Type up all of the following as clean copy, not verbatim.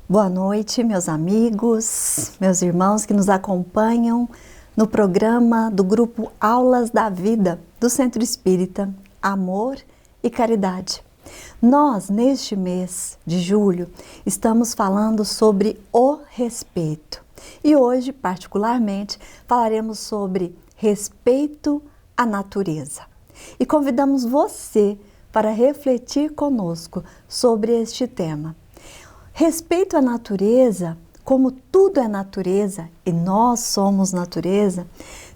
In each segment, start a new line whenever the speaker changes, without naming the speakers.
Boa noite, meus amigos, meus irmãos que nos acompanham no programa do grupo Aulas da Vida do Centro Espírita Amor e Caridade. Nós, neste mês de julho, estamos falando sobre o respeito. E hoje, particularmente, falaremos sobre respeito à natureza. E convidamos você para refletir conosco sobre este tema. Respeito à natureza, como tudo é natureza e nós somos natureza,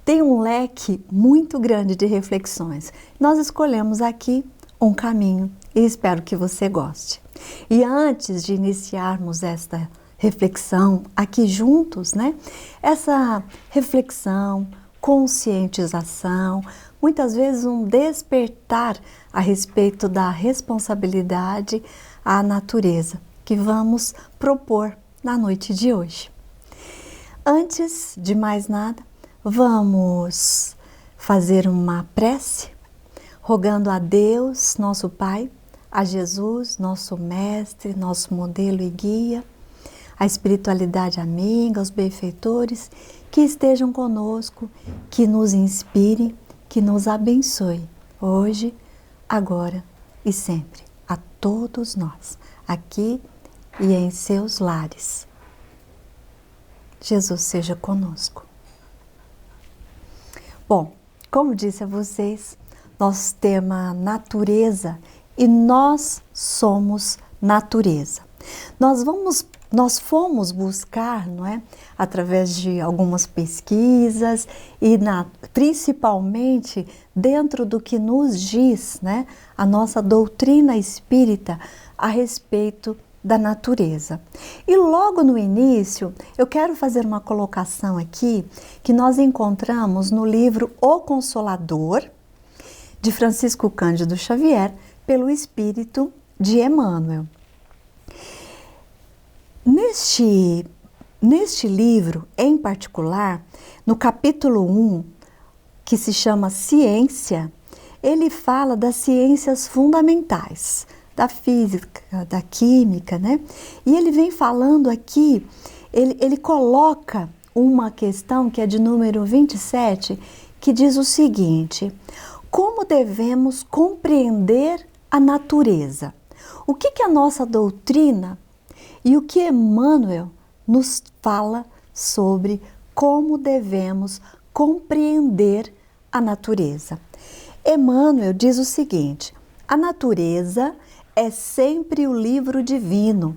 tem um leque muito grande de reflexões. Nós escolhemos aqui um caminho e espero que você goste. E antes de iniciarmos esta reflexão aqui juntos, Essa reflexão, conscientização, muitas vezes um despertar a respeito da responsabilidade à natureza que vamos propor na noite de hoje. Antes de mais nada, vamos fazer uma prece, rogando a Deus, nosso Pai, a Jesus, nosso Mestre, nosso modelo e guia, a espiritualidade amiga, os benfeitores, que estejam conosco, que nos inspirem, que nos abençoe, hoje, agora e sempre, a todos nós, aqui e em seus lares. Jesus seja conosco. Bom, como disse a vocês, nosso tema natureza e nós somos natureza. Nós fomos buscar, através de algumas pesquisas e principalmente dentro do que nos diz, a nossa doutrina espírita a respeito da natureza. E logo no início, eu quero fazer uma colocação aqui que nós encontramos no livro O Consolador, de Francisco Cândido Xavier, pelo Espírito de Emmanuel. Neste livro, em particular, no capítulo 1, que se chama Ciência, ele fala das ciências fundamentais, da física, da química, E ele vem falando aqui, ele coloca uma questão que é de número 27, que diz o seguinte: como devemos compreender a natureza? O que a nossa doutrina e o que Emmanuel nos fala sobre como devemos compreender a natureza? Emmanuel diz o seguinte: a natureza é sempre o livro divino,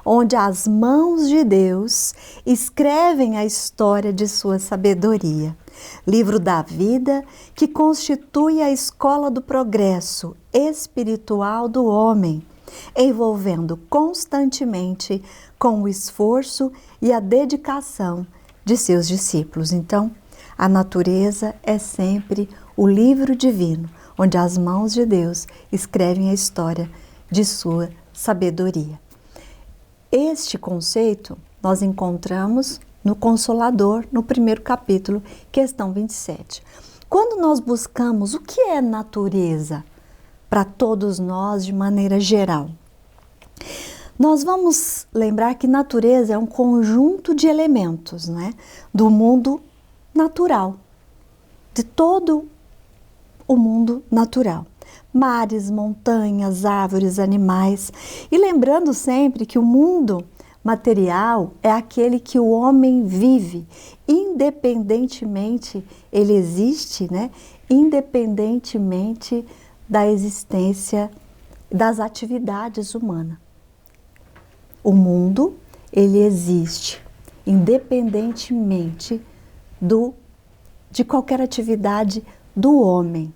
onde as mãos de Deus escrevem a história de sua sabedoria. Livro da vida que constitui a escola do progresso espiritual do homem, envolvendo constantemente com o esforço e a dedicação de seus discípulos. Então, a natureza é sempre o livro divino, onde as mãos de Deus escrevem a história de sua sabedoria. Este conceito nós encontramos no Consolador, no primeiro capítulo, questão 27. Quando nós buscamos o que é natureza para todos nós de maneira geral, nós vamos lembrar que natureza é um conjunto de elementos, do mundo natural, de todo o mundo natural. Mares, montanhas, árvores, animais. E lembrando sempre que o mundo material é aquele que o homem vive, independentemente, ele existe, independentemente da existência das atividades humanas. O mundo, ele existe, independentemente de qualquer atividade do homem.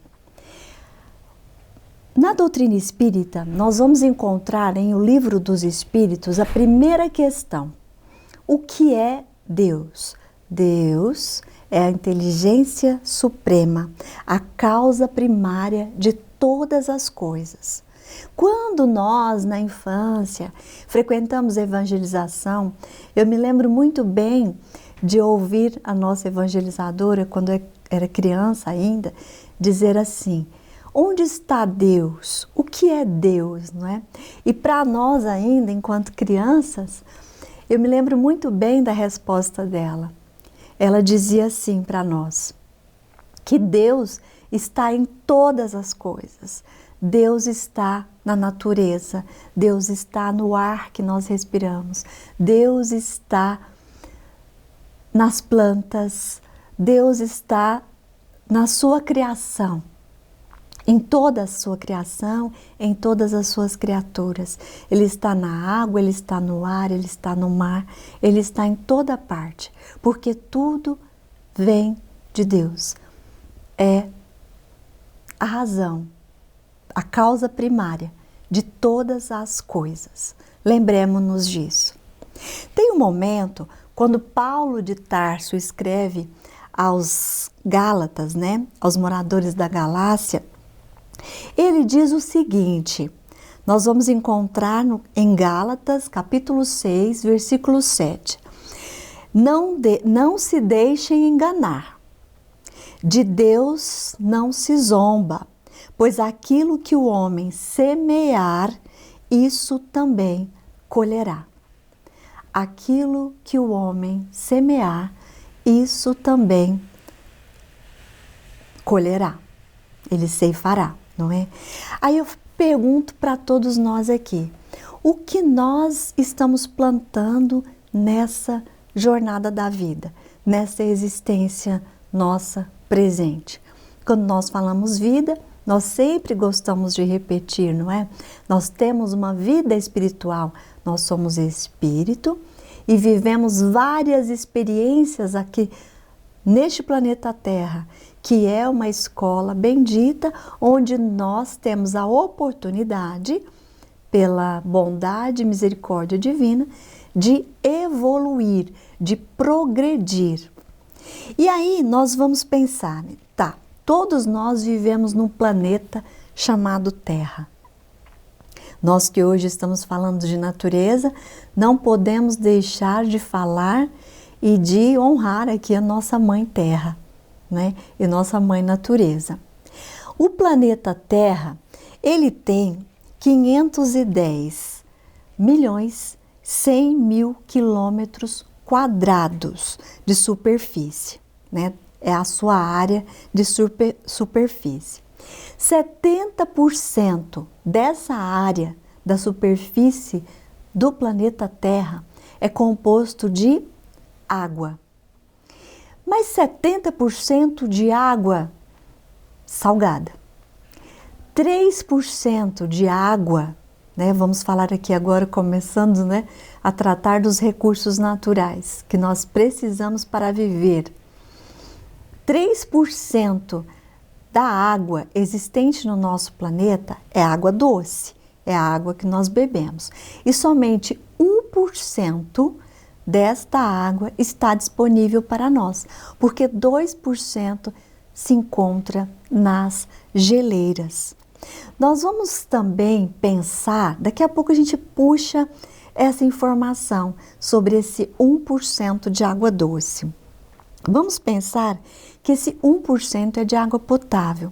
Na doutrina espírita, nós vamos encontrar em O Livro dos Espíritos a primeira questão: o que é Deus? Deus é a inteligência suprema, a causa primária de todas as coisas. Quando nós, na infância, frequentamos a evangelização, eu me lembro muito bem de ouvir a nossa evangelizadora, quando eu era criança ainda, dizer assim: onde está Deus? O que é Deus, E para nós ainda, enquanto crianças, Eu me lembro muito bem da resposta dela. Ela dizia assim para nós, que Deus está em todas as coisas. Deus está na natureza, Deus está no ar que nós respiramos, Deus está nas plantas, Deus está na sua criação, em toda a sua criação, em todas as suas criaturas. Ele está na água, Ele está no ar, Ele está no mar, Ele está em toda parte, porque tudo vem de Deus. É a razão, a causa primária de todas as coisas. Lembremos-nos disso. Tem um momento quando Paulo de Tarso escreve aos Gálatas, né, aos moradores da Galácia, ele diz o seguinte, nós vamos encontrar em Gálatas, capítulo 6, versículo 7. Não se deixem enganar, de Deus não se zomba, pois aquilo que o homem semear, isso também colherá. Aquilo que o homem semear, isso também colherá. Ele ceifará, não é? Aí eu pergunto para todos nós aqui, o que nós estamos plantando nessa jornada da vida, nessa existência nossa presente? Quando nós falamos vida, nós sempre gostamos de repetir, não é? Nós temos uma vida espiritual, nós somos espírito e vivemos várias experiências aqui neste planeta Terra, que é uma escola bendita, onde nós temos a oportunidade, pela bondade e misericórdia divina, de evoluir, de progredir. E aí nós vamos pensar, tá, todos nós vivemos num planeta chamado Terra. Nós que hoje estamos falando de natureza, não podemos deixar de falar e de honrar aqui a nossa Mãe Terra, né? E nossa Mãe Natureza. O planeta Terra, ele tem 510 milhões 100 mil quilômetros quadrados de superfície, né? É a sua área de superfície. 70% dessa área da superfície do planeta Terra é composto de água. Mas 70% de água salgada. 3% de água, né? Vamos falar aqui agora, começando, né, a tratar dos recursos naturais que nós precisamos para viver. 3% da água existente no nosso planeta é água doce, é a água que nós bebemos. E somente 1% desta água está disponível para nós, porque 2% se encontra nas geleiras. Nós vamos também pensar, daqui a pouco a gente puxa essa informação sobre esse 1% de água doce. Vamos pensar que esse 1% é de água potável.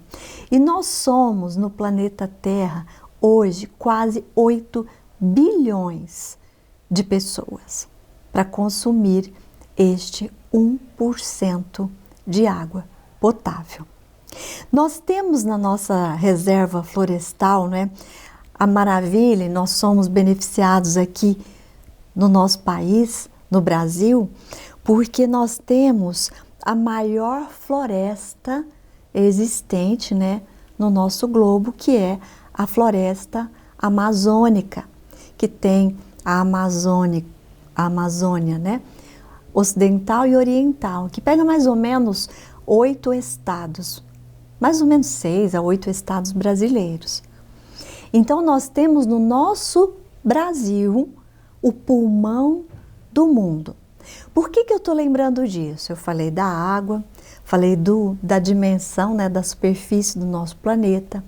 E nós somos, no planeta Terra, hoje, quase 8 bilhões de pessoas para consumir este 1% de água potável. Nós temos na nossa reserva florestal, né, a maravilha, e nós somos beneficiados aqui no nosso país, no Brasil, porque nós temos a maior floresta existente, né, no nosso globo, que é a floresta amazônica, que tem a Amazônia, né, ocidental e oriental, que pega mais ou menos 8 estados, mais ou menos 6 a 8 estados brasileiros. Então nós temos no nosso Brasil o pulmão do mundo. Por que eu estou lembrando disso? Eu falei da água, falei da dimensão, né, da superfície do nosso planeta,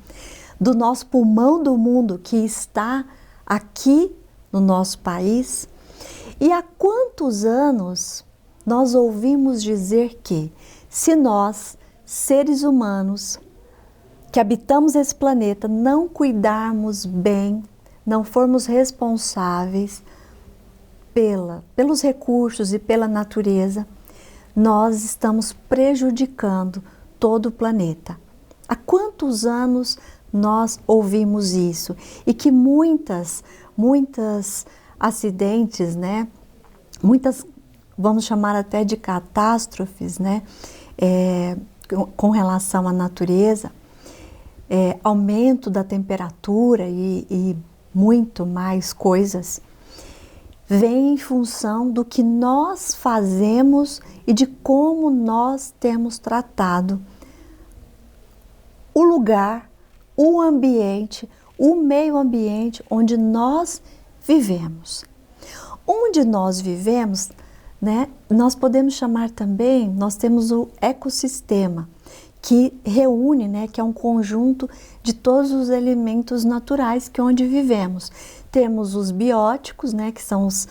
do nosso pulmão do mundo que está aqui no nosso país. E há quantos anos nós ouvimos dizer que se nós, seres humanos, que habitamos esse planeta, não cuidarmos bem, não formos responsáveis, pelos recursos e pela natureza, nós estamos prejudicando todo o planeta. Há quantos anos nós ouvimos isso? E que muitas acidentes, né? Muitas, vamos chamar até de catástrofes, né? Com relação à natureza, aumento da temperatura e muito mais coisas, vem em função do que nós fazemos e de como nós temos tratado o lugar, o ambiente, o meio ambiente onde nós vivemos. Onde nós vivemos, né, nós podemos chamar também, nós temos o ecossistema, que reúne, né, que é um conjunto de todos os elementos naturais que onde vivemos. Temos os bióticos, né, que são os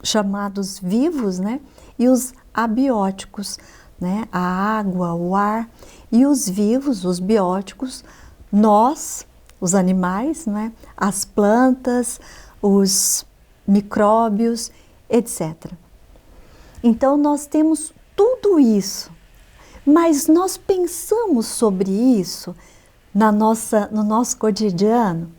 chamados vivos, né, e os abióticos, né, a água, o ar, e os vivos, os bióticos, nós, os animais, né, as plantas, os micróbios, etc. Então nós temos tudo isso. Mas nós pensamos sobre isso no nosso cotidiano?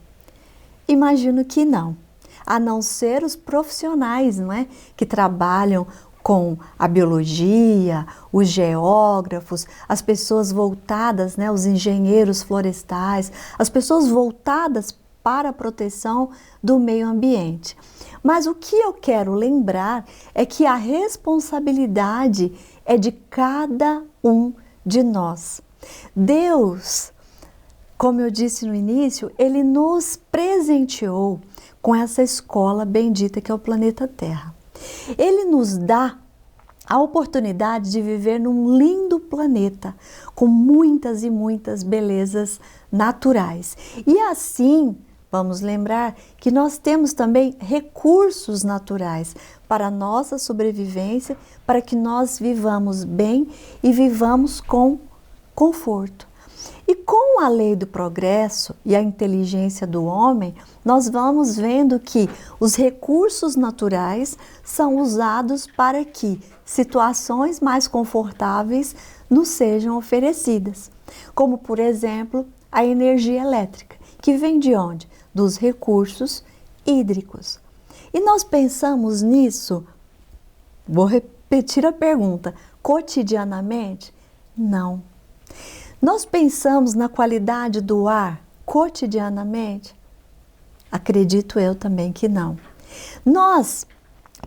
Imagino que não. A não ser os profissionais, não é? Que trabalham com a biologia, os geógrafos, as pessoas voltadas, né? Os engenheiros florestais, as pessoas voltadas para a proteção do meio ambiente. Mas o que eu quero lembrar é que a responsabilidade é de cada um de nós. Deus, como eu disse no início, Ele nos presenteou com essa escola bendita que é o planeta Terra. Ele nos dá a oportunidade de viver num lindo planeta, com muitas e muitas belezas naturais. E assim, vamos lembrar que nós temos também recursos naturais para a nossa sobrevivência, para que nós vivamos bem e vivamos com conforto. E com a lei do progresso e a inteligência do homem, nós vamos vendo que os recursos naturais são usados para que situações mais confortáveis nos sejam oferecidas. Como, por exemplo, a energia elétrica, que vem de onde? Dos recursos hídricos. E nós pensamos nisso, vou repetir a pergunta, cotidianamente? Não. Nós pensamos na qualidade do ar cotidianamente? Acredito eu também que não. Nós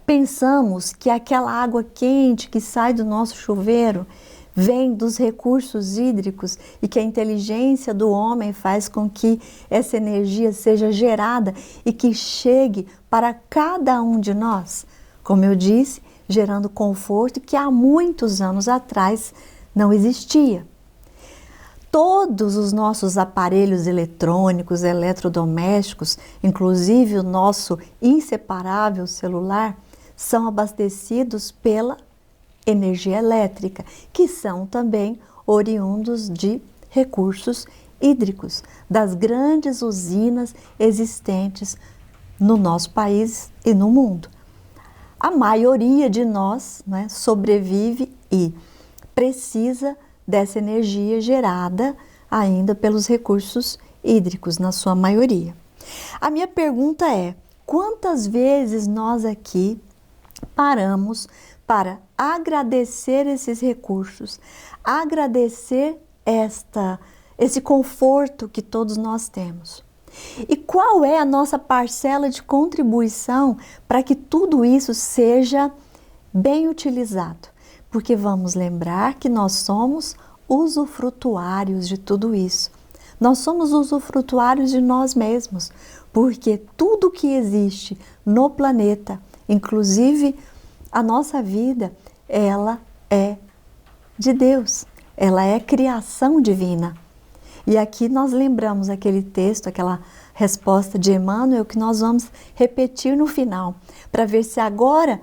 pensamos que aquela água quente que sai do nosso chuveiro vem dos recursos hídricos e que a inteligência do homem faz com que essa energia seja gerada e que chegue para cada um de nós? Como eu disse, gerando conforto que há muitos anos atrás não existia. Todos os nossos aparelhos eletrônicos, eletrodomésticos, inclusive o nosso inseparável celular, são abastecidos pela energia elétrica, que são também oriundos de recursos hídricos, das grandes usinas existentes no nosso país e no mundo. A maioria de nós, né, sobrevive e precisa dessa energia gerada ainda pelos recursos hídricos, na sua maioria. A minha pergunta é: quantas vezes nós aqui paramos para agradecer esses recursos, agradecer esse conforto que todos nós temos? E qual é a nossa parcela de contribuição para que tudo isso seja bem utilizado? Porque vamos lembrar que nós somos usufrutuários de tudo isso. Nós somos usufrutuários de nós mesmos, porque tudo que existe no planeta, inclusive a nossa vida, ela é de Deus, ela é criação divina. E aqui nós lembramos aquele texto, aquela resposta de Emmanuel que nós vamos repetir no final, para ver se agora,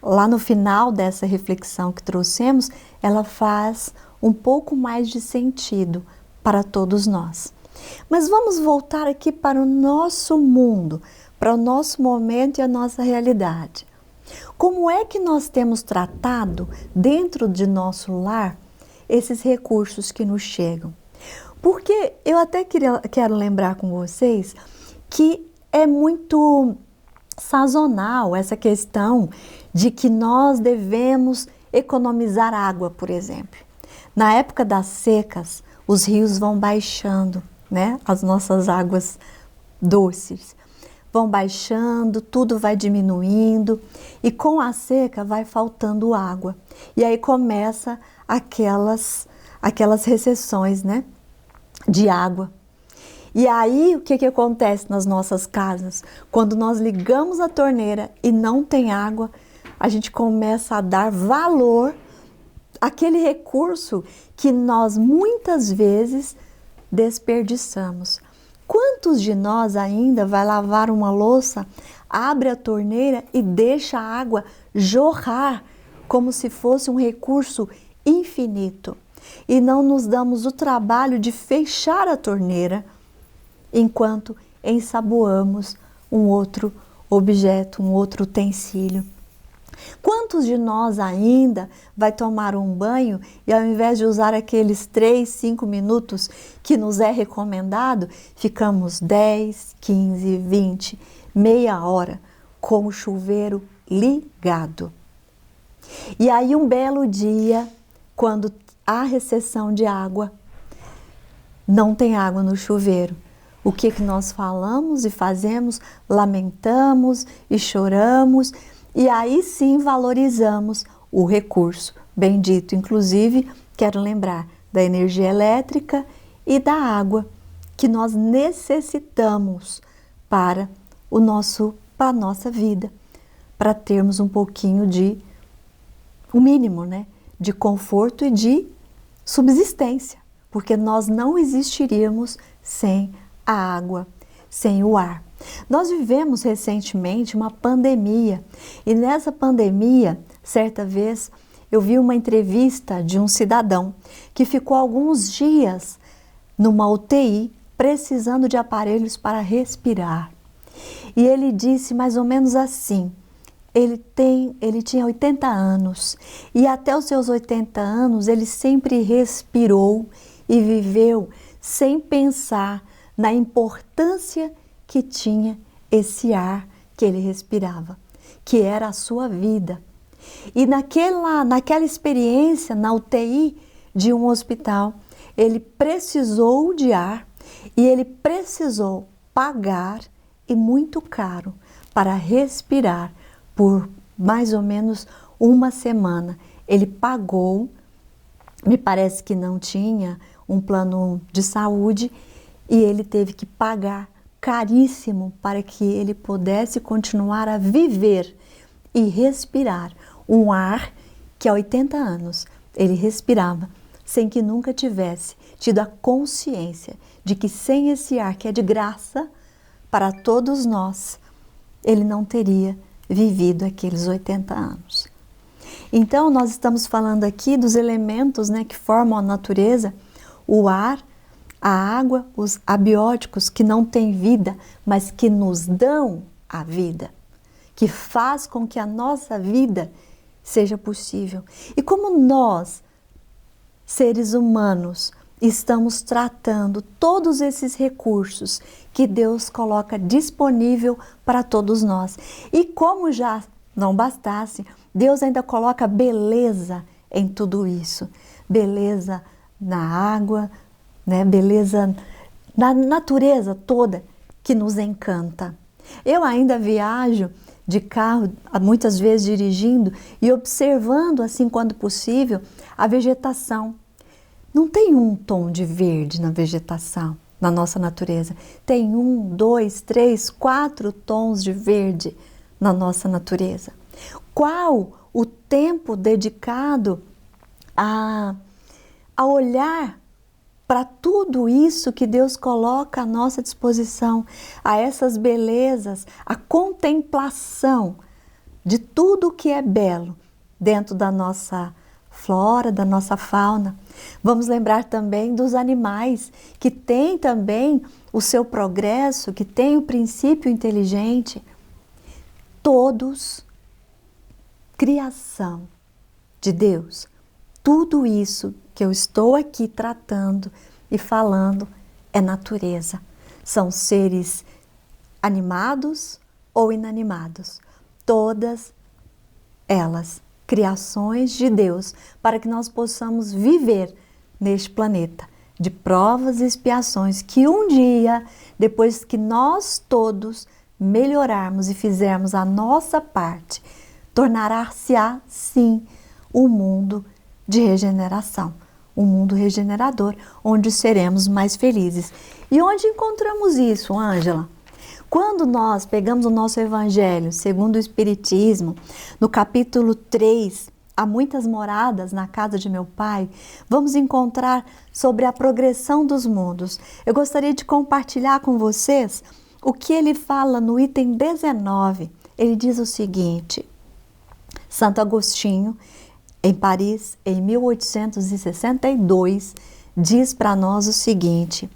lá no final dessa reflexão que trouxemos, ela faz um pouco mais de sentido para todos nós. Mas vamos voltar aqui para o nosso mundo, para o nosso momento e a nossa realidade. Como é que nós temos tratado dentro de nosso lar esses recursos que nos chegam? Porque eu até quero lembrar com vocês que é muito sazonal essa questão de que nós devemos economizar água, por exemplo. Na época das secas, os rios vão baixando, né? As nossas águas doces vão baixando, tudo vai diminuindo e com a seca vai faltando água. E aí começa aquelas recessões, né, de água. E aí o que acontece nas nossas casas? Quando nós ligamos a torneira e não tem água, a gente começa a dar valor àquele recurso que nós muitas vezes desperdiçamos. Quantos de nós ainda vai lavar uma louça, abre a torneira e deixa a água jorrar como se fosse um recurso infinito e não nos damos o trabalho de fechar a torneira enquanto ensaboamos um outro objeto, um outro utensílio? Quantos de nós ainda vai tomar um banho e ao invés de usar aqueles 3, 5 minutos que nos é recomendado, ficamos 10, 15, 20, meia hora com o chuveiro ligado? E aí um belo dia, quando há recessão de água, não tem água no chuveiro. O que nós falamos e fazemos? Lamentamos e choramos. E aí sim valorizamos o recurso bendito. Inclusive, quero lembrar da energia elétrica e da água que nós necessitamos para a nossa vida, para termos um pouquinho o mínimo, né, de conforto e de subsistência, porque nós não existiríamos sem a água, sem o ar. Nós vivemos recentemente uma pandemia e nessa pandemia, certa vez, eu vi uma entrevista de um cidadão que ficou alguns dias numa UTI precisando de aparelhos para respirar. E ele disse mais ou menos assim, ele tinha 80 anos e até os seus 80 anos ele sempre respirou e viveu sem pensar na importância que tinha esse ar que ele respirava, que era a sua vida. E naquela experiência, na UTI de um hospital, ele precisou de ar e ele precisou pagar, e muito caro, para respirar por mais ou menos uma semana. Ele pagou, me parece que não tinha um plano de saúde, e ele teve que pagar caríssimo para que ele pudesse continuar a viver e respirar um ar que há 80 anos ele respirava sem que nunca tivesse tido a consciência de que sem esse ar que é de graça para todos nós, ele não teria vivido aqueles 80 anos. Então nós estamos falando aqui dos elementos, né, que formam a natureza, o ar, a água, os abióticos que não têm vida, mas que nos dão a vida, que faz com que a nossa vida seja possível. E como nós, seres humanos, estamos tratando todos esses recursos que Deus coloca disponível para todos nós. E como já não bastasse, Deus ainda coloca beleza em tudo isso. Beleza na água, né? Beleza na natureza toda que nos encanta. Eu ainda viajo de carro, muitas vezes dirigindo e observando, assim quando possível, a vegetação. Não tem um tom de verde na vegetação, na nossa natureza. Tem 1, 2, 3, 4 tons de verde na nossa natureza. Qual o tempo dedicado a olhar para tudo isso que Deus coloca à nossa disposição, a essas belezas, a contemplação de tudo que é belo dentro da nossa flora, da nossa fauna. Vamos lembrar também dos animais, que têm também o seu progresso, que têm o princípio inteligente. Todos, criação de Deus. Tudo isso que eu estou aqui tratando e falando é natureza. São seres animados ou inanimados. Todas elas, criações de Deus, para que nós possamos viver neste planeta de provas e expiações, que um dia, depois que nós todos melhorarmos e fizermos a nossa parte, tornará-se-á, sim, um mundo de regeneração, um mundo regenerador, onde seremos mais felizes. E onde encontramos isso, Ângela? Quando nós pegamos o nosso Evangelho, segundo o Espiritismo, no capítulo 3, há muitas moradas na casa de meu Pai, vamos encontrar sobre a progressão dos mundos. Eu gostaria de compartilhar com vocês o que ele fala no item 19. Ele diz o seguinte: Santo Agostinho, em Paris, em 1862, diz para nós o seguinte: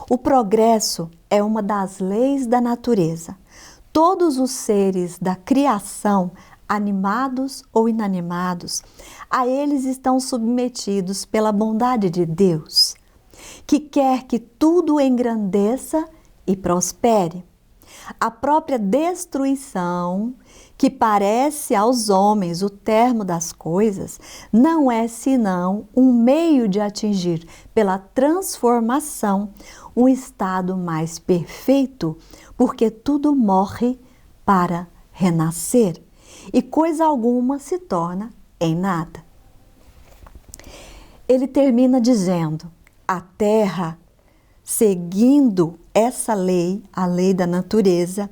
o progresso é uma das leis da natureza. Todos os seres da criação, animados ou inanimados, a eles estão submetidos pela bondade de Deus, que quer que tudo engrandeça e prospere. A própria destruição, que parece aos homens o termo das coisas, não é senão um meio de atingir, pela transformação, um estado mais perfeito, porque tudo morre para renascer, e coisa alguma se torna em nada. Ele termina dizendo: a Terra, seguindo essa lei, a lei da natureza,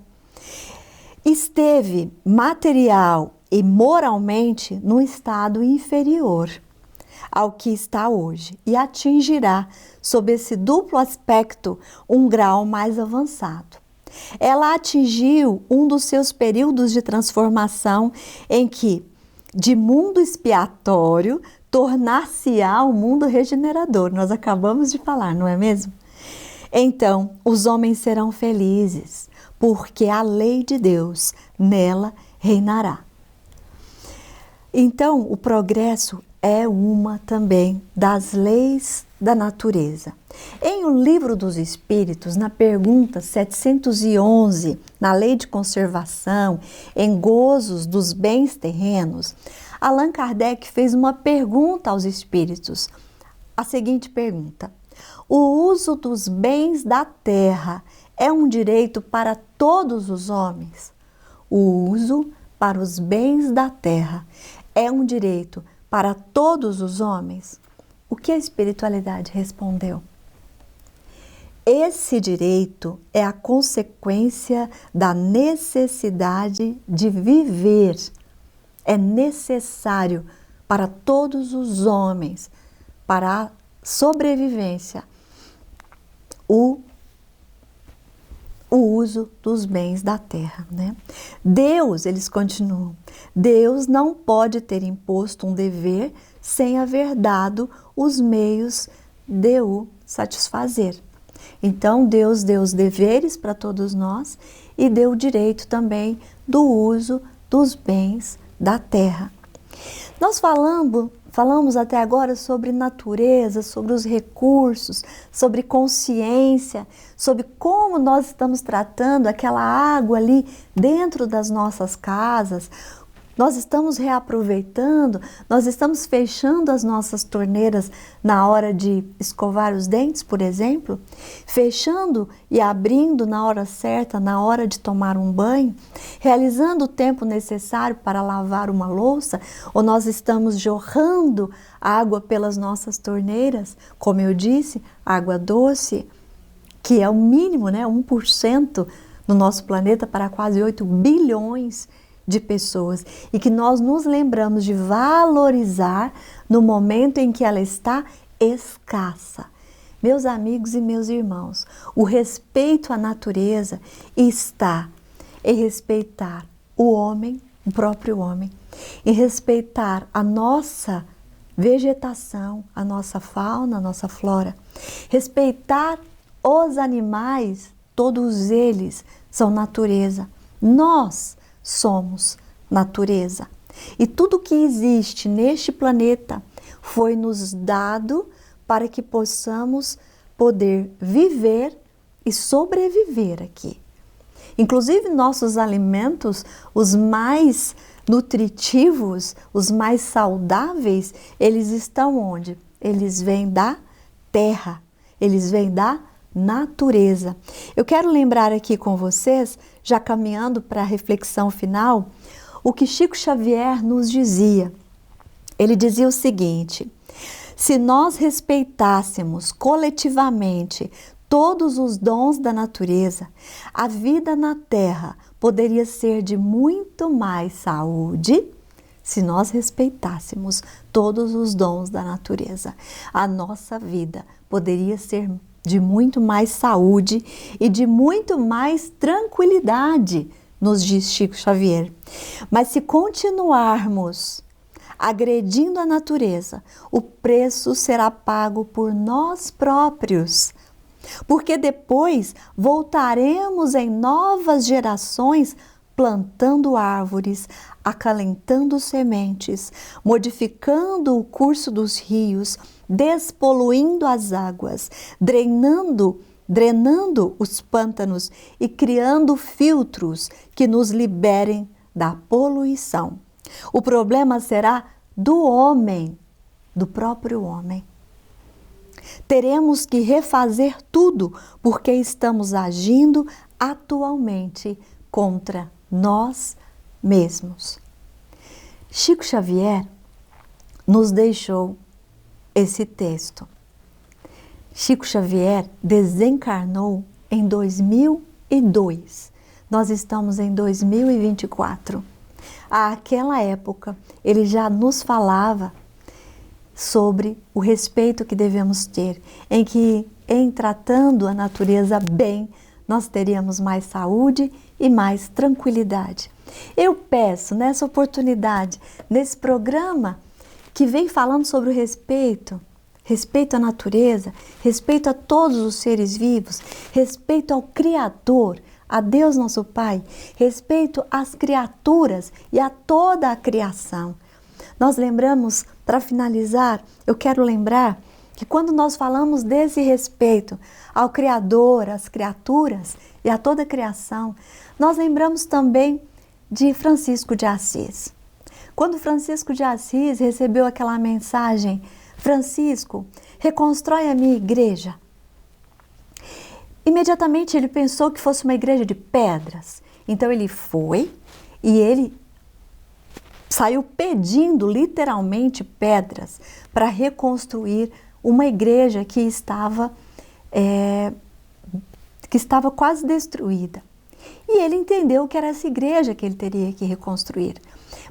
esteve material e moralmente num estado inferior ao que está hoje e atingirá, sob esse duplo aspecto, um grau mais avançado. Ela atingiu um dos seus períodos de transformação em que, de mundo expiatório, tornar-se-á um mundo regenerador. Nós acabamos de falar, não é mesmo? Então, os homens serão felizes, porque a lei de Deus nela reinará. Então, o progresso é uma também das leis da natureza. Em O Livro dos Espíritos, na pergunta 711, na Lei de Conservação, em Gozos dos Bens Terrenos, Allan Kardec fez uma pergunta aos espíritos. A seguinte pergunta: o uso dos bens da terra é um direito para todos os homens? O uso para os bens da terra é um direito para todos os homens? O que a espiritualidade respondeu? Esse direito é a consequência da necessidade de viver. É necessário para todos os homens, para a sobrevivência, o uso dos bens da terra, né? Deus, eles continuam, Deus não pode ter imposto um dever sem haver dado os meios de o satisfazer. Então, Deus deu os deveres para todos nós e deu o direito também do uso dos bens da terra. Nós falamos até agora sobre natureza, sobre os recursos, sobre consciência, sobre como nós estamos tratando aquela água ali dentro das nossas casas. Nós estamos reaproveitando, nós estamos fechando as nossas torneiras na hora de escovar os dentes, por exemplo, fechando e abrindo na hora certa, na hora de tomar um banho, realizando o tempo necessário para lavar uma louça, ou nós estamos jorrando água pelas nossas torneiras, como eu disse, água doce, que é o mínimo, né, 1% no nosso planeta para quase 8 bilhões de pessoas, e que nós nos lembramos de valorizar no momento em que ela está escassa. Meus amigos e meus irmãos, o respeito à natureza está em respeitar o homem, o próprio homem, em respeitar a nossa vegetação, a nossa fauna, a nossa flora. Respeitar os animais, todos eles são natureza. Nós somos natureza. E tudo que existe neste planeta foi nos dado para que possamos poder viver e sobreviver aqui. Inclusive nossos alimentos, os mais nutritivos, os mais saudáveis, eles estão onde? Eles vêm da terra, eles vêm da natureza. Eu quero lembrar aqui com vocês, já caminhando para a reflexão final, o que Chico Xavier nos dizia. Ele dizia o seguinte: se nós respeitássemos coletivamente todos os dons da natureza, a vida na Terra poderia ser de muito mais saúde se nós respeitássemos todos os dons da natureza. A nossa vida poderia ser de muito mais saúde e de muito mais tranquilidade, nos diz Chico Xavier. Mas se continuarmos agredindo a natureza, o preço será pago por nós próprios. Porque depois voltaremos em novas gerações plantando árvores, acalentando sementes, modificando o curso dos rios, despoluindo as águas, drenando os pântanos e criando filtros que nos liberem da poluição. O problema será do homem, do próprio homem. Teremos que refazer tudo porque estamos agindo atualmente contra nós mesmos. Chico Xavier nos deixou esse texto. Chico Xavier desencarnou em 2002. Nós estamos em 2024. Àquela época, ele já nos falava sobre o respeito que devemos ter, em que, em tratando a natureza bem, nós teríamos mais saúde e mais tranquilidade. Eu peço, nessa oportunidade, nesse programa que vem falando sobre o respeito à natureza, respeito a todos os seres vivos, respeito ao Criador, a Deus nosso Pai, respeito às criaturas e a toda a criação. Nós lembramos, para finalizar, eu quero lembrar que quando nós falamos desse respeito ao Criador, às criaturas e a toda a criação, nós lembramos também de Francisco de Assis. Quando Francisco de Assis recebeu aquela mensagem: Francisco, reconstrói a minha igreja. Imediatamente ele pensou que fosse uma igreja de pedras. Então ele foi e ele saiu pedindo literalmente pedras para reconstruir uma igreja que estava quase destruída. E ele entendeu que era essa igreja que ele teria que reconstruir.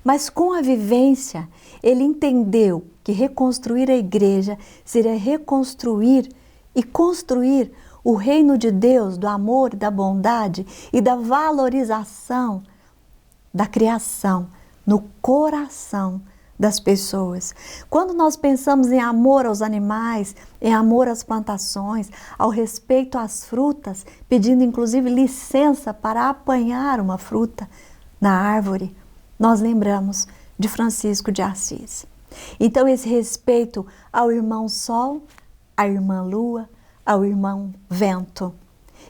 Mas com a vivência, ele entendeu que reconstruir a igreja seria reconstruir e construir o reino de Deus, do amor, da bondade e da valorização da criação no coração das pessoas. Quando nós pensamos em amor aos animais, em amor às plantações, ao respeito às frutas, pedindo inclusive licença para apanhar uma fruta na árvore, nós lembramos de Francisco de Assis. Então esse respeito ao irmão Sol, à irmã Lua, ao irmão Vento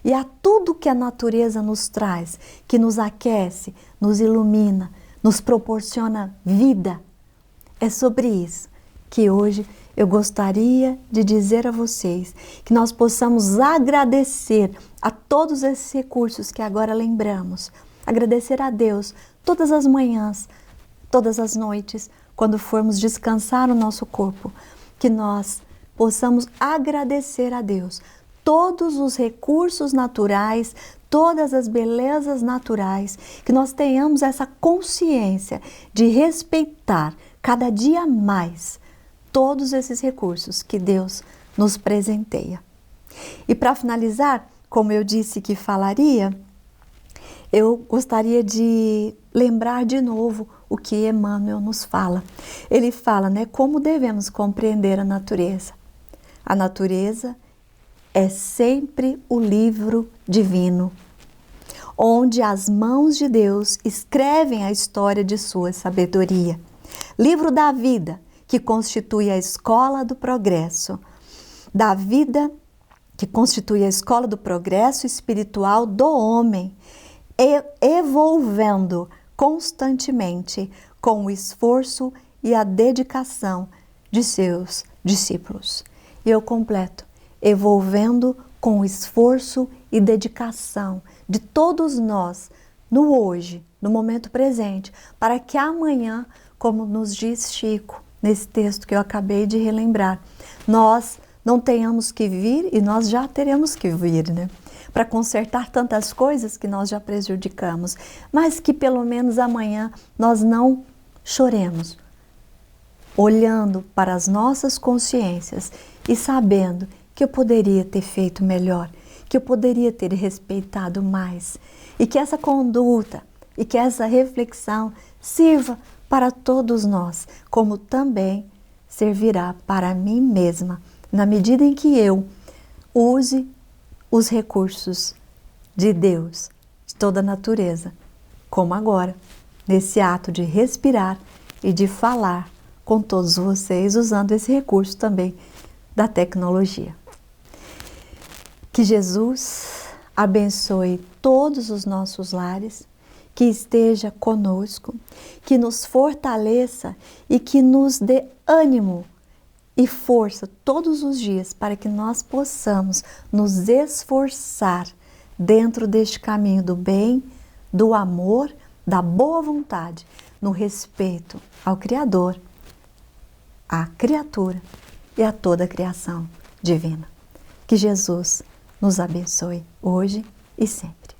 e a tudo que a natureza nos traz, que nos aquece, nos ilumina, nos proporciona vida. É sobre isso que hoje eu gostaria de dizer a vocês, que nós possamos agradecer a todos esses recursos que agora lembramos, agradecer a Deus todas as manhãs, todas as noites, quando formos descansar o nosso corpo, que nós possamos agradecer a Deus todos os recursos naturais, todas as belezas naturais, que nós tenhamos essa consciência de respeitar cada dia mais todos esses recursos que Deus nos presenteia. E para finalizar, como eu disse que falaria, eu gostaria de lembrar de novo o que Emmanuel nos fala. Ele fala, né, como devemos compreender a natureza. A natureza é sempre o livro divino, onde as mãos de Deus escrevem a história de sua sabedoria. Livro da vida, que constitui a escola do progresso. Da vida, que constitui a escola do progresso espiritual do homem, evolvendo constantemente com o esforço e a dedicação de seus discípulos. E eu completo, evolvendo com o esforço e dedicação de todos nós, no hoje, no momento presente, para que amanhã, como nos diz Chico, nesse texto que eu acabei de relembrar, nós não tenhamos que vir, e nós já teremos que vir, né? Para consertar tantas coisas que nós já prejudicamos, mas que pelo menos amanhã nós não choremos, olhando para as nossas consciências e sabendo que eu poderia ter feito melhor, que eu poderia ter respeitado mais, e que essa conduta e que essa reflexão sirva para todos nós, como também servirá para mim mesma, na medida em que eu use os recursos de Deus, de toda a natureza, como agora, nesse ato de respirar e de falar com todos vocês, usando esse recurso também da tecnologia. Que Jesus abençoe todos os nossos lares, que esteja conosco, que nos fortaleça e que nos dê ânimo e força todos os dias para que nós possamos nos esforçar dentro deste caminho do bem, do amor, da boa vontade, no respeito ao Criador, à criatura e a toda a criação divina. Que Jesus nos abençoe hoje e sempre.